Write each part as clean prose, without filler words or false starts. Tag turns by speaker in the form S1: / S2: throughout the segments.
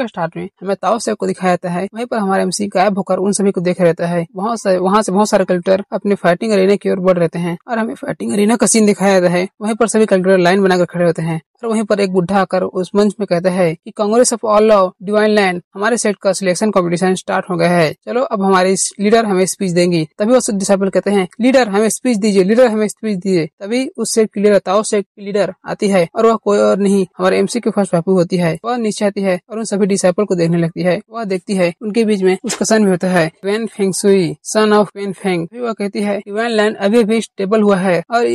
S1: Chapter start में हमें ताओ safe को दिखाया जाता है। वहीं पर हमारा एमसी गायब होकर उन सभी को देख रहता है। वहाँ से बहुत सारे कैरेक्टर अपने फाइटिंग अरीना की ओर बढ़ रहते हैं और हमें फाइटिंग अरीना का सीन दिखाया जाता है। वहीं पर सभी कैरेक्टर लाइन बनाकर खड़े होते हैं और वहीं पर एक बुढ़ा आकर उस मंच में कहता है कि Congress of all of divine land, हमारे सेट का सिलेक्शन कंपटीशन स्टार्ट हो गया है, चलो अब हमारे लीडर हमें स्पीच देंगी। तभी वो डिसाइपल कहते हैं लीडर हमें स्पीच दीजिए, लीडर हमें स्पीच दीजिए। तभी उस सेट की लीडर ताओ सेट की लीडर आती है और वह कोई और नहीं हमारे एमसी के फर्स्ट बापू होती है। वह नीचे आती है और उन सभी डिसाइपल को देखने लगती है। वह देखती है उनके बीच में उसका सन भी होता है, वेन फेंग सुई, सन ऑफ वेन फेंग। वह कहती है डिवाइन लैंड अभी भी स्टेबल हुआ है और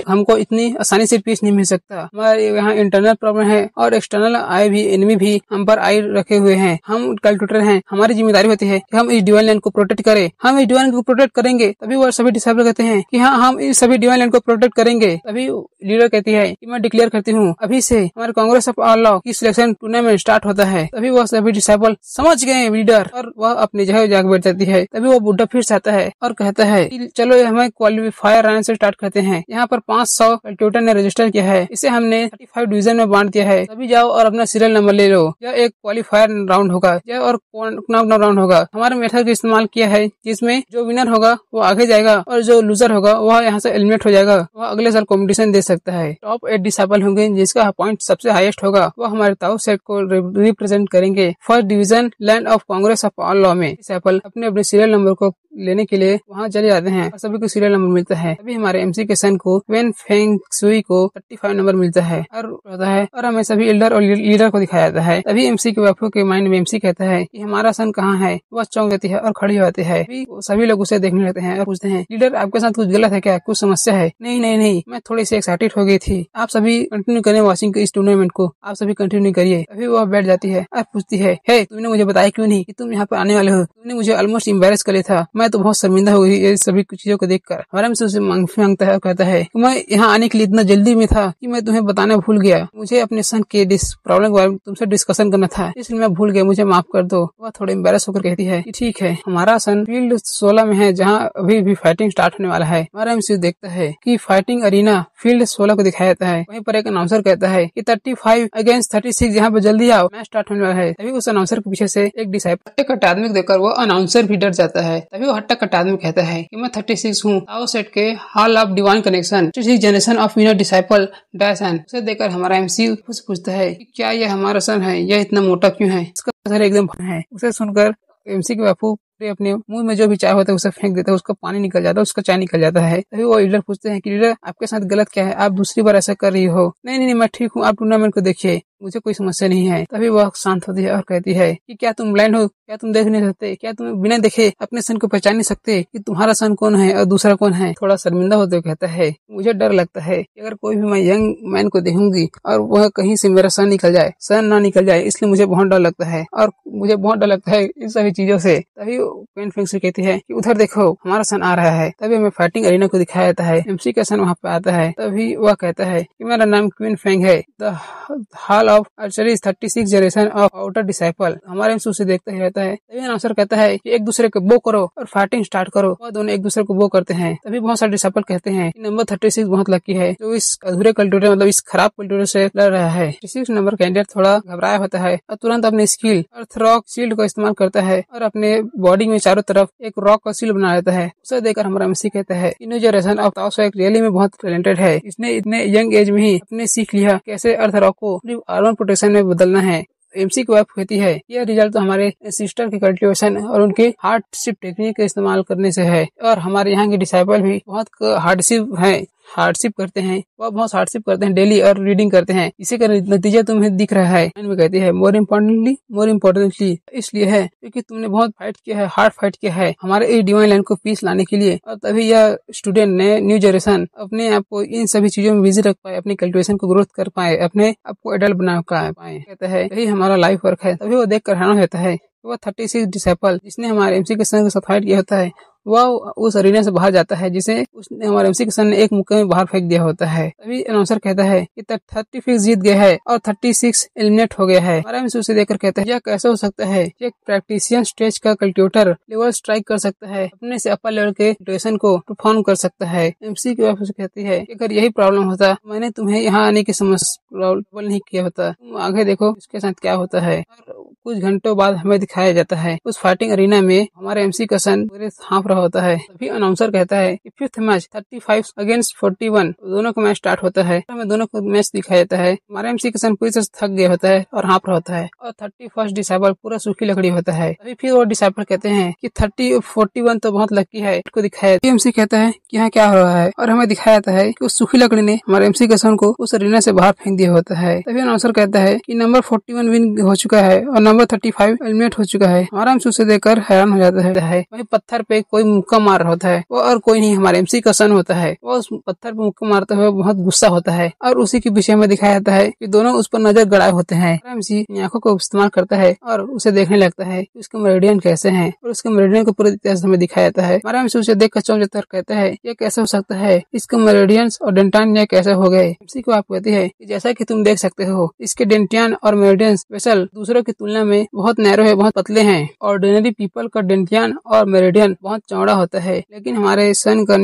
S1: हमको इतनी आसानी से पीस नहीं मिल सकता। हमारे यहाँ इंटरनल प्रॉब्लम है और एक्सटर्नल आए भी एनिमी भी हम पर आई रखे हुए हैं। हम कैलकुलेटर हैं, हमारी जिम्मेदारी होती है कि हम इस डिवाइन लैंड को प्रोटेक्ट करें, हम इस डिवाइन को प्रोटेक्ट करेंगे। तभी वो सभी डिसाइपल कहते हैं कि हाँ हम इस सभी डिवाइन लैंड को प्रोटेक्ट करेंगे। तभी लीडर कहती है कि मैं डिक्लेयर करती हूँ अभी से हमारे कांग्रेस ऑफ ऑल लॉ की सिलेक्शन टूर्नामेंट स्टार्ट होता है। तभी वह सभी डिसाइपल समझ गए लीडर और वह अपनी जगह जाकर बैठ जाती है। तभी वो बुढ़ा फिर से आता है और कहता है कि चलो हमें क्वालिफायर रन से स्टार्ट करते हैं। यहाँ पर 500 कैलकुलेटर ने रजिस्टर किया है, इसे हमने 35 डिवीजन में बांट दिया है। तभी जाओ और अपना सीरियल नंबर ले लो। यह एक क्वालिफायर राउंड होगा, यह और नॉक राउंड होगा। हमारे मेथड का इस्तेमाल किया है जिसमें जो विनर होगा वो आगे जाएगा और जो लूजर होगा वह यहाँ से एलिमिनेट हो जाएगा। वह अगले साल कॉम्पिटिशन दे सकता है। टॉप 8 डिसाइपल होंगे जिसका पॉइंट सबसे हाईएस्ट होगा वह हमारे ताऊ सेट को रिप्रेजेंट करेंगे first division land of Congress of all law में। डिसाइपल अपने अपने सीरियल नंबर को लेने के लिए वहाँ चले जाते हैं और सभी को सीरियल नंबर मिलता है। तभी हमारे एमसी के सन को वेन फेंग सुई को 35 नंबर मिलता है और हमें सभी एल्डर और लीडर को दिखाया जाता है। तभी एमसी के बापू के माइंड में एमसी कहता है कि हमारा सन कहाँ है। वह चौंक जाती है और खड़ी हो जाती है। सभी लोग उसे देखने लगते हैं और पूछते हैं लीडर आपके साथ कुछ गलत है क्या, कुछ समस्या है? नहीं, मैं थोड़ी सी एक्साइटेड हो गई थी। आप सभी कंटिन्यू करें वॉचिंग इस टूर्नामेंट को, आप सभी कंटिन्यू करिए। अभी वह बैठ जाती है और पूछती है हे तुमने मुझे बताया क्यों नहीं कि तुम यहाँ पर आने वाले हो? तुमने मुझे ऑलमोस्ट एम्बैरेस कर लिया था, मैं तो बहुत शर्मिंदा हो गई ये सभी चीजों को देखकर। हमारा से उसे मांगता है और कहता है कि मैं यहाँ आने के लिए इतना जल्दी में था कि मैं तुम्हें बताना भूल गया। मुझे अपने सन के प्रॉब्लम के बारे में तुमसे डिस्कशन करना था, इसलिए मैं भूल गया, मुझे माफ कर दो। वह थोड़ी एम्बैरेस होकर कहती है कि ठीक है, हमारा सन फील्ड 16 में है जहाँ अभी भी फाइटिंग स्टार्ट होने वाला है। हमारा एमसी देखता है कि फाइटिंग अरीना फील्ड 16 को दिखाया जाता है। वहीं पर एक अनाउंसर कहता है कि 35 अगेंस्ट 36 यहाँ पे जल्दी आओ, मैच स्टार्ट होने वाला है। तभी उस अनाउंसर के पीछे से एक डिसाइपल हट्टा कट्टा आदमी को देखकर वो अनाउंसर भी डर जाता है। तभी वो हट्टा कट्टा आदमी कहता है कि मैं 36 हूँ, ताओ सेट के hall of divine connection 36 generation of winner disciple डैसन। उसे देखकर हमारा एमसी उससे पूछता है कि क्या यह हमारा सन है, यह इतना मोटा क्यों है, इसका सर एकदम है। उसे सुनकर एमसी के बापू अपने मुंह में जो भी चाय होता है उसे फेंक देता है, उसका पानी निकल जाता है, उसका चाय निकल जाता है। तभी वो लीडर पूछते हैं कि लीडर आपके साथ गलत क्या है, आप दूसरी बार ऐसा कर रही हो? नहीं, मैं ठीक हूँ, आप टूर्नामेंट को देखिए, मुझे कोई समस्या नहीं है। तभी वह शांत होती है और कहती है कि क्या तुम ब्लाइंड हो, क्या तुम देख नहीं सकते, क्या तुम बिना देखे अपने सन को पहचान नहीं सकते कि तुम्हारा सन कौन है और दूसरा कौन है? थोड़ा शर्मिंदा होते हुए कहता है मुझे डर लगता है कि अगर कोई भी मैं यंग मैन को देखूंगी और वह कहीं से मेरा सन ना निकल जाए, इसलिए मुझे बहुत डर लगता है और मुझे बहुत डर लगता है इन सभी चीजों से। तभी वेन फेंग सुई कहती है कि उधर देखो हमारा सन आ रहा है। तभी हमें फाइटिंग अरीना को दिखाया जाता है, एमसी का सन वहाँ पे आता है। तभी वह कहता है कि मेरा नाम क्वीन फेंग है, the hall of archery 36 generation of outer disciple. हमारे एमसी उसे देखता ही रहता है। तभी अनाउंसर कहता है कि एक दूसरे को बो करो और फाइटिंग स्टार्ट करो। वह दोनों एक दूसरे को बो करते हैं। तभी बहुत सारे डिसाइपल कहते हैं कि नंबर 36 बहुत लकी है जो इस अधूरे कल्टूरे मतलब इस खराब कल्टूरे से लड़ रहा है। 36 नंबर कैंडिडेट थोड़ा घबराया होता है और तुरंत अपने स्किल अर्थ रॉक शील्ड का इस्तेमाल करता है और अपने बॉडी में चारों तरफ एक रॉक का शील्ड बना लेता है। उसे देखकर हमारा एमसी कहता है new generation of Tao set really में बहुत टैलेंटेड है, इसने इतने यंग एज में ही अपने सीख लिया कैसे अर्थ रॉक को अपनी आर्मर प्रोटेक्शन में बदलना है। एमसी की वाइफ कहती है यह रिजल्ट तो हमारे सिस्टर के कल्टिवेशन और उनके हार्डशिप टेक्निक का इस्तेमाल करने से है और हमारे यहाँ के डिसाइपल भी बहुत हार्डशिप करते हैं, वह बहुत हार्डशिप करते हैं डेली और रीडिंग करते हैं, इसी का नतीजा तुम्हें दिख रहा है। में कहती है मोर इम्पोर्टेंटली इसलिए है क्योंकि तुमने बहुत फाइट किया है, हार्ड फाइट किया है हमारे इस डिवाइन लैंड को पीस लाने के लिए और तभी यह स्टूडेंट ने न्यू जनरेशन अपने आप को इन सभी चीजों में बिजी रख पाए, अपनी कल्टिवेशन को ग्रोथ कर पाए, अपने आपको एडल्ट बना पाए। कहता है यही हमारा लाइफ वर्क है। तभी वो देख कर हैरान होता है। वह 36 डिसाइपल जिसने हमारे एमसी के सन के साथ फाइट किया होता है वह उस अरीना से बाहर जाता है जिसे उसने हमारे एमसी के सन ने एक मुक्के में बाहर फेंक दिया होता है। तभी अनाउंसर कहता है कि 36 जीत गया है और 36 एलिमिनेट हो गया है। हमारा एमसी उसे देखकर कहता है यह कैसे हो सकता है, एक प्रैक्टिशियन स्टेज का कल्टिवेटर लेवल स्ट्राइक कर सकता है, अपने से अपर लेवल के कल्टिवेशन को परफॉर्म कर सकता है। एमसी की वाइफ उसे कहती है कि अगर यही प्रॉब्लम होता मैंने तुम्हें यहाँ आने की समस्या नहीं किया होता, तुम आगे देखो इसके साथ क्या होता है। कुछ घंटों बाद हमें दिखाया जाता है। उस फाइटिंग अरीना में हमारे एमसी का सन पूरे हाँफ रहा होता है। तभी अनाउंसर कहता है कि फिफ्थ मैच 35 अगेंस्ट 41 दोनों का मैच स्टार्ट होता है। हमें दोनों को मैच दिखाया जाता है। हमारा एमसी का सन पूरी तरह थक गया होता है और हाँफ रहा होता है और 31st डिसाइबल पूरा सूखी लकड़ी होता है। तभी फिर वो डिसाइबल कहते हैं कि 41 तो बहुत लकी है। इसको दिखाया एमसी कहता है कि यहाँ क्या हो रहा है और हमें दिखाया जाता है कि उस सूखी लकड़ी ने हमारे एमसी का सन को उस अरीना से बाहर फेंक दिया होता है। तभी अनाउंसर कहता है कि नंबर 41 विन हो चुका है और नंबर 35 एलिमिनेट हो चुका है। हमारा एमसी उसे देखकर हैरान हो जाता है। वही पत्थर पे कोई मुक्का मार रहा होता है, वो और कोई नहीं हमारे एमसी का सन होता है। वो उस पत्थर पे मुक्का मारते हुए बहुत गुस्सा होता है और उसी के विषय में दिखाया जाता है कि दोनों उस पर नजर गड़ाए होते हैं। एमसी आंखों को इस्तेमाल करता है और उसे देखने लगता है कि उसके मेरिडियन कैसे हैं और उसके मेरिडियन को पूरे इतिहास हमें दिखाया जाता है। हमारा एमसी उसे देख कर चौंक जाता है, कहता है ये कैसे हो सकता है, इसके मेरिडियंस और डेंटान ये कैसे हो गए। एमसी को आप कहती है कि जैसा कि तुम देख सकते हो इसके डेंटियन और मेरिडियंस वेसल दूसरों की तुलना में बहुत नैरो है, बहुत पतले हैं। ऑर्डिनरी पीपल का डेंटियन और मेरिडियन बहुत चौड़ा होता है, लेकिन हमारे सन का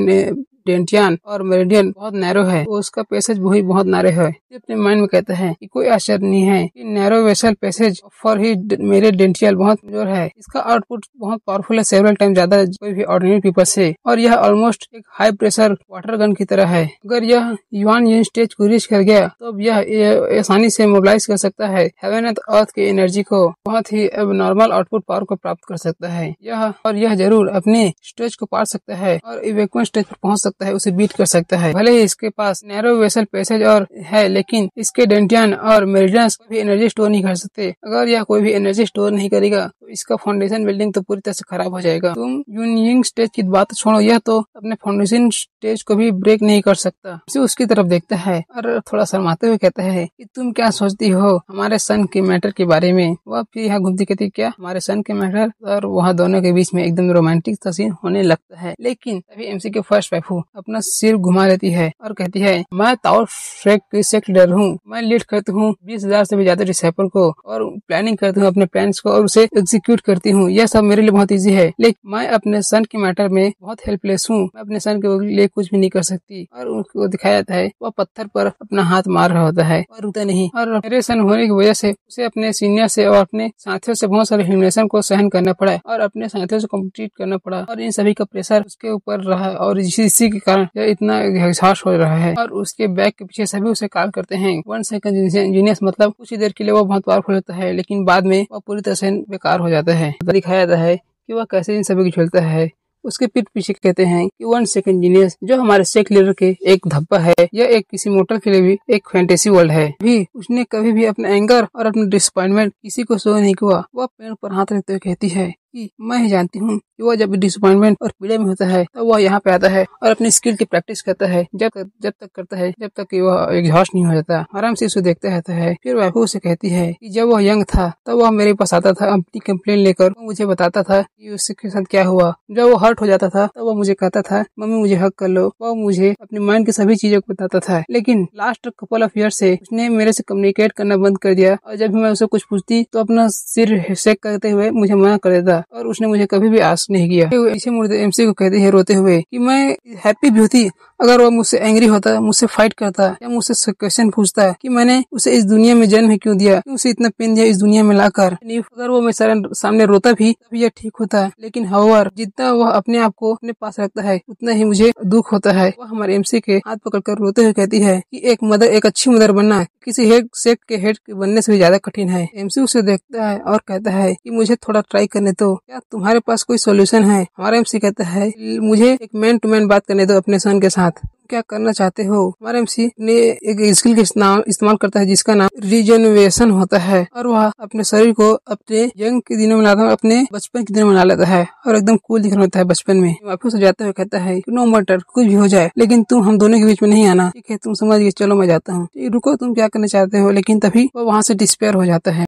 S1: डेंटियन और मेरिडियन बहुत नैरो है, तो उसका पैसेज वही बहुत नैरो है। अपने माइंड में कहता है कि कोई आश्चर्य नहीं है कि narrow vessel passage for he मेरे डेंटियल बहुत कमजोर है। इसका आउटपुट बहुत पावरफुल है, सेवरल टाइम ज्यादा कोई भी ऑर्डिनरी पीपल से, और यह ऑलमोस्ट एक हाई प्रेशर वाटर गन की तरह है। अगर यह युआन यंग स्टेज को रीच कर गया तो अब यह आसानी से मोबिलाइज कर सकता है हेवन एंड अर्थ की एनर्जी को, बहुत ही नॉर्मल आउटपुट पावर को प्राप्त कर सकता है। यह जरूर अपने स्टेज को पार सकता है और इवैक्यूएशन स्टेज पर पहुंच सकता है, उसे बीट कर सकता है। भले ही इसके पास नैरो वेसल पैसेज और है, लेकिन इसके डेंटियन और मेरिडियंस कोई भी एनर्जी स्टोर नहीं कर सकते। अगर यह कोई भी एनर्जी स्टोर नहीं करेगा तो इसका फाउंडेशन बिल्डिंग तो पूरी तरह से खराब हो जाएगा। तुम यूनियंग स्टेज की बात छोड़ो, यह तो अपने फाउंडेशन स्टेज को भी ब्रेक नहीं कर सकता। उसे उसकी तरफ देखता है और थोड़ा शर्माते हुए कहता है कि तुम क्या सोचती हो हमारे सन के मैटर के बारे में। वह फिर यहाँ घूमती कहती क्या हमारे सन के मैटर, और वहाँ दोनों के बीच में एकदम रोमांटिक सीन होने लगता है। लेकिन तभी एमसी के फर्स्ट वाइफ अपना सिर घुमा लेती है और कहती है मैं ताओ श्रेक की सेक्ट लीडर हूँ, मैं लीड करती हूँ 20,000 से भी ज्यादा डिसाइपल को और प्लानिंग करती हूँ अपने प्लान्स को और उसे एग्जीक्यूट करती हूँ। यह सब मेरे लिए बहुत इजी है, लेकिन मैं अपने सन के मैटर में बहुत हेल्पलेस हूँ, मैं अपने सन के लिए कुछ भी नहीं कर सकती। और उसको दिखाया जाता है वह पत्थर पर अपना हाथ मार रहा होता है और रुकता नहीं, और मेरे सन होने की वजह से उसे अपने सीनियर से और अपने साथियों से बहुत सारे ह्यूमिलेशन को सहन करना पड़ा और अपने साथियों से कॉम्पिटिट करना पड़ा और इन सभी का प्रेशर उसके ऊपर रहा और इसी के कारण यह इतना एहसास हो रहा है। और उसके बैक के पीछे सभी उसे कॉल करते हैं 1 सेकंड जीनियस, मतलब कुछ ही देर के लिए वो बहुत पावरफुल होता है, लेकिन बाद में वह पूरी तरह से बेकार हो जाता है। दिखाया जाता है कि वह कैसे इन सभी को झेलता है। उसके पीठ पीछे कहते हैं कि 1 सेकंड जीनियस जो हमारे सेक्ट लीडर के एक धब्बा है, यह एक किसी मोटर के लिए भी एक फैंटेसी वर्ल्ड है। भी उसने कभी भी अपने एंगर और अपने डिसअपॉइंटमेंट किसी को शो नहीं किया। वह पेड़ पर हाथ रखते हुए कहती है कि मैं ही जानती हूँ कि वह जब डिसअपॉइंटमेंट और पीड़े में होता है तो वह यहाँ पे आता है और अपनी स्किल की प्रैक्टिस करता है जब तक करता है जब तक कि वह एग्जॉस्ट नहीं हो जाता। आराम से उसे देखता रहता है। फिर वाइफू उसे कहती है कि जब वह यंग था तब वह मेरे पास आता था अपनी कंप्लेन लेकर, वो मुझे बताता था कि उसके साथ क्या हुआ। जब वो हर्ट हो जाता था तब वह मुझे कहता था मम्मी मुझे हक कर लो। वह मुझे अपनी माइंड की सभी चीजों को बताता था, लेकिन लास्ट कपल ऑफ ईयर से उसने मेरे से कम्युनिकेट करना बंद कर दिया और जब भी मैं उसे कुछ पूछती तो अपना सिर शेक करते हुए मुझे मना कर देता और उसने मुझे कभी भी आस्क नहीं किया। इसे मुड़ते एमसी को कहते हैं रोते हुए कि मैं हैप्पी भी होती अगर वो मुझसे एंग्री होता, मुझसे फाइट करता या मुझसे क्वेश्चन पूछता कि मैंने उसे इस दुनिया में जन्म क्यों दिया, क्यों उसे इतना पेन दिया इस दुनिया में लाकर। अगर वो मेरे सामने रोता भी तभी यह ठीक होता है, लेकिन हाउएवर जितना वह अपने आप को अपने पास रखता है उतना ही मुझे दुख होता है। वह हमारे एमसी के हाथ पकड़कर रोते हुए कहती है कि एक अच्छी मदर बनना किसी सेक्ट के हेड बनने से भी ज्यादा कठिन है। एमसी उसे देखता है और कहता है कि मुझे थोड़ा ट्राई करने दो, क्या तुम्हारे पास कोई सोल्यूशन है। हमारा एमसी कहता है मुझे एक मैन टू मैन बात करने दो अपने सन के साथ, क्या करना चाहते हो। हमारे एमसी ने एक स्किल का इस्तेमाल करता है जिसका नाम रीजनरेशन होता है और वह अपने शरीर को अपने यंग के दिनों में लाता है, अपने बचपन के दिनों में ला लेता है और एकदम कूल दिखना होता है बचपन में। वापस हो जाता है, कहता है नो मैटर कुछ भी हो जाए लेकिन तुम हम दोनों के बीच में नहीं आना, ठीक है तुम समझ गए, चलो मैं जाता हूँ। रुको तुम क्या करना चाहते हो, लेकिन तभी वो वहाँ से डिस्पेयर हो जाता है।